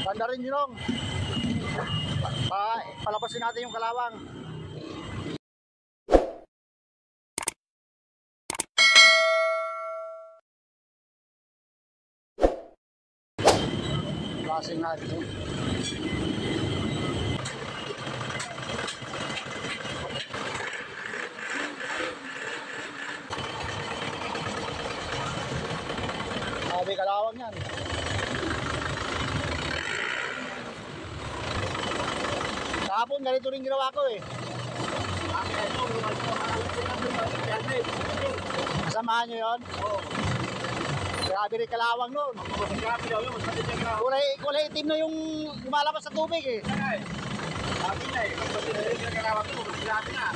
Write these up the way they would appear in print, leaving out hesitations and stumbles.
Banda rin yun. Palapasin natin yung kalawang. Palapasin natin. Sabi kalawang yan. Kahapon ganito rin ginawa ko eh. Kasamahan nyo yun? Oo. Grabe rin kalawang nun. Kulay itim na yung lumalabas sa tubig eh. Sabi na eh, pag kalawang nun, grabe na.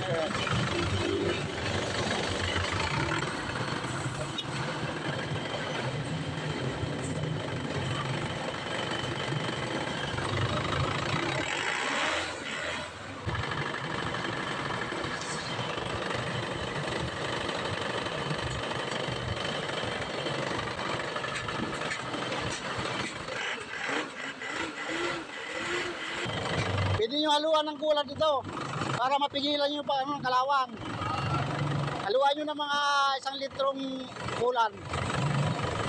Pwede nyo haluan ng kulat dito para mapigilan nyo pa ng kalawang. Haluan nyo ng mga 1 litrong kulan.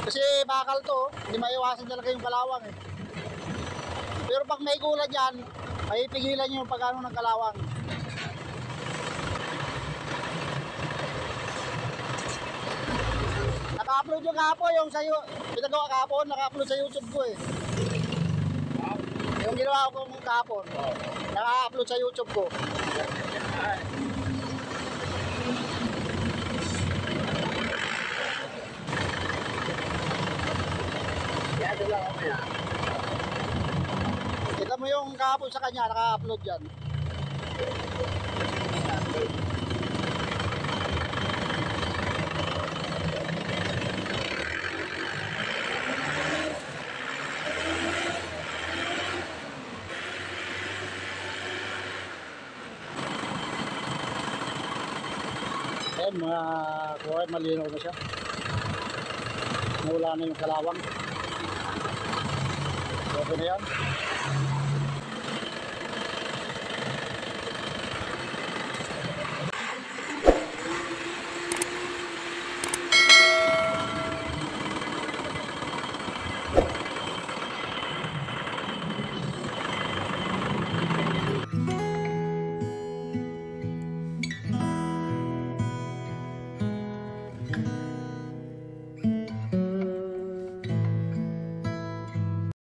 Kasi bakal to, hindi maiwasan talaga yung kalawang eh. Pero pag may kulat yan, may pigilan nyo yung pagano ng kalawang. Naka-upload yung kahapon, yung sa'yo, pinagawa kahapon, naka-upload sa YouTube ko eh. Yung ginawa ko kahapon, naka-upload sa YouTube ko. Kita mo yung kahapon sa kanya, naka-upload yan. Ayan, mga kuhay, malinaw na siya. Nawala na yung kalawang. Okay na yan.